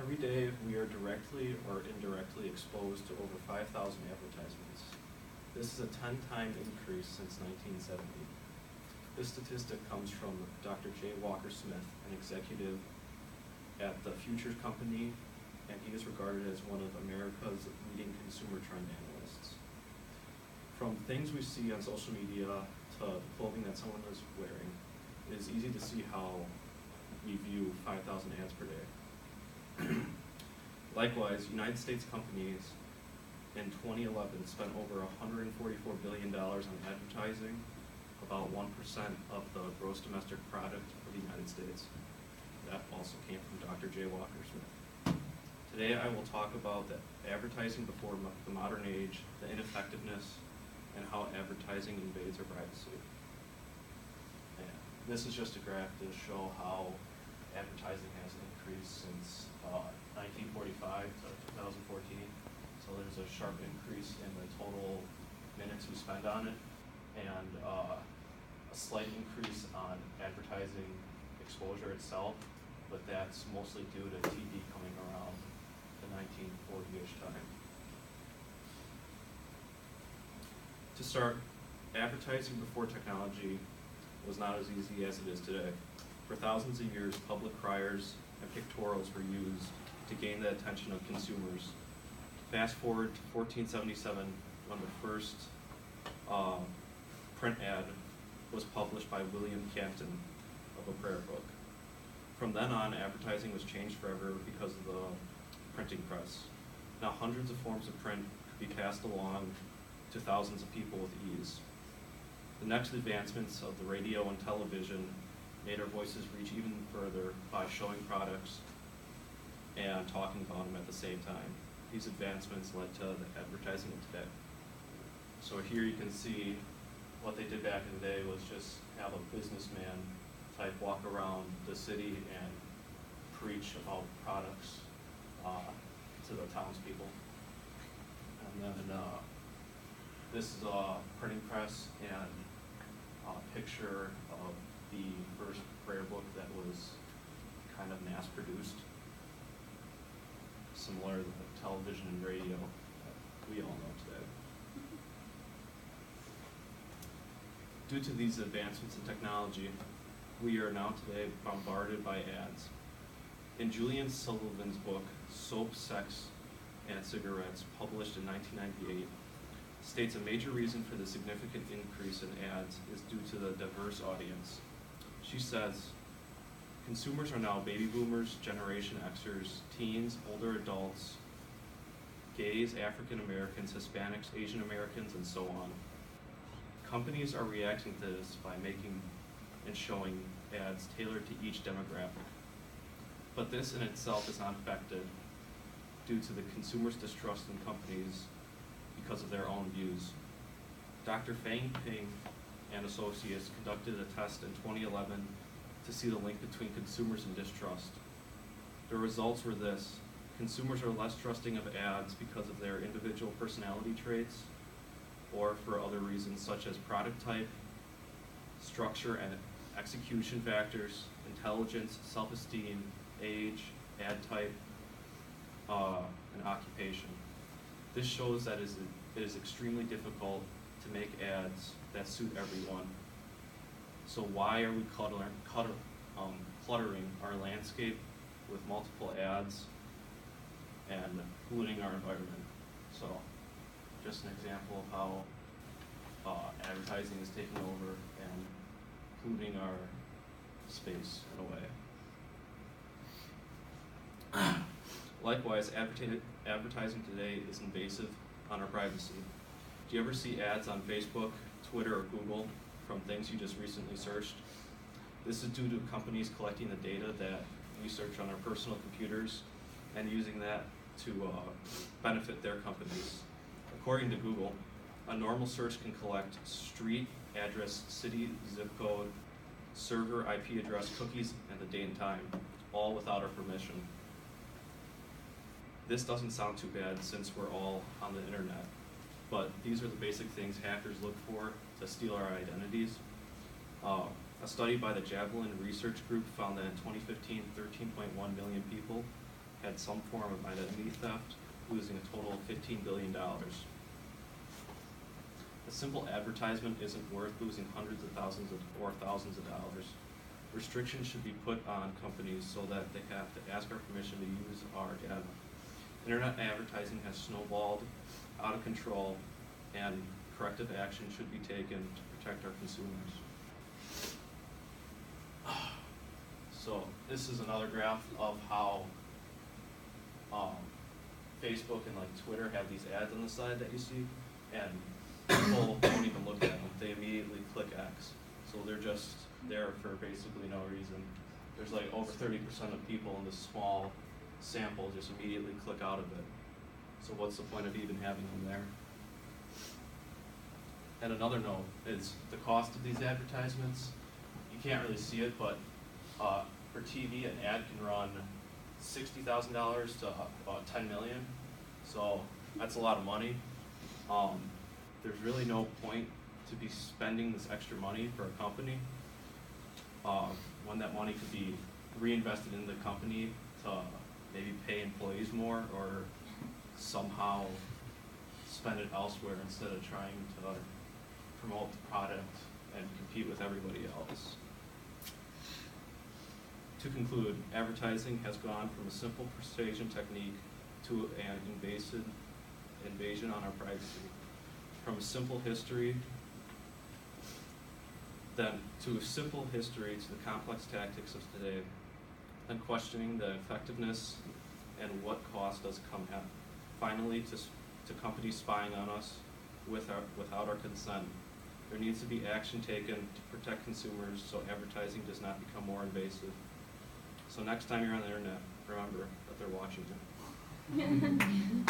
Every day, we are directly or indirectly exposed to over 5,000 advertisements. This is a 10-time increase since 1970. This statistic comes from Dr. J. Walker Smith, an executive at the Futures Company, and he is regarded as one of America's leading consumer trend analysts. From things we see on social media to the clothing that someone is wearing, it is easy to see how we view 5,000 ads per day. Likewise, United States companies in 2011 spent over $144 billion on advertising, about 1% of the gross domestic product of the United States. That also came from Dr. J. Walker Smith. Today I will talk about the advertising before the modern age, the ineffectiveness, and how advertising invades our privacy. And this is just a graph to show how advertising has increased since 1945 to 2014. So there's a sharp increase in the total minutes we spend on it, and a slight increase on advertising exposure itself, but that's mostly due to TV coming around the 1940-ish time. To start, advertising before technology was not as easy as it is today. For thousands of years, public criers and pictorials were used to gain the attention of consumers. Fast forward to 1477, when the first print ad was published by William Campton of a prayer book. From then on, advertising was changed forever because of the printing press. Now hundreds of forms of print could be passed along to thousands of people with ease. The next advancements of the radio and television made our voices reach even further by showing products and talking about them at the same time. These advancements led to the advertising of today. So here you can see what they did back in the day was just have a businessman type walk around the city and preach about products to the townspeople. And then this is a printing press and a picture of the first prayer book that was kind of mass produced, similar to the television and radio that we all know today. Due to these advancements in technology, we are now today bombarded by ads. In Julian Sullivan's book, Soap, Sex, and Cigarettes, published in 1998, states a major reason for the significant increase in ads is due to the diverse audience. She says, consumers are now baby boomers, Generation Xers, teens, older adults, gays, African Americans, Hispanics, Asian Americans, and so on. Companies are reacting to this by making and showing ads tailored to each demographic. But this in itself is not effective due to the consumer's distrust in companies because of their own views. Dr. Fang Ping and Associates conducted a test in 2011 to see the link between consumers and distrust. The results were this: consumers are less trusting of ads because of their individual personality traits or for other reasons such as product type, structure and execution factors, intelligence, self-esteem, age, ad type, and occupation. This shows that it is extremely difficult to make ads that suit everyone. So why are we cluttering our landscape with multiple ads and polluting our environment? So just an example of how advertising is taking over and polluting our space in a way. Likewise, advertising today is invasive on our privacy. Do you ever see ads on Facebook, Twitter, or Google from things you just recently searched? This is due to companies collecting the data that we search on our personal computers and using that to benefit their companies. According to Google, a normal search can collect street, address, city, zip code, server, IP address, cookies, and the date and time, all without our permission. This doesn't sound too bad since we're all on the internet, but these are the basic things hackers look for to steal our identities. A study by the Javelin Research Group found that in 2015, 13.1 million people had some form of identity theft, losing a total of $15 billion. A simple advertisement isn't worth losing hundreds of thousands or thousands of dollars. Restrictions should be put on companies so that they have to ask our permission to use our data. Internet advertising has snowballed out of control, and corrective action should be taken to protect our consumers. So this is another graph of how Facebook and like Twitter have these ads on the side that you see, and people don't even look at them. They immediately click X. So they're just there for basically no reason. There's like over 30% of people in this small sample just immediately click out of it. So what's the point of even having them there? And another note is the cost of these advertisements. You can't really see it, but for TV, an ad can run $60,000 to about $10 million. So that's a lot of money. There's really no point to be spending this extra money for a company when that money could be reinvested in the company to maybe pay employees more or somehow spend it elsewhere instead of trying to promote the product and compete with everybody else. To conclude, advertising has gone from a simple persuasion technique to an invasion on our privacy. From a simple history, then to a simple history to the complex tactics of today, then questioning the effectiveness and what cost does come at. Finally, to companies spying on us without our consent. There needs to be action taken to protect consumers so advertising does not become more invasive. So next time you're on the internet, remember that they're watching you.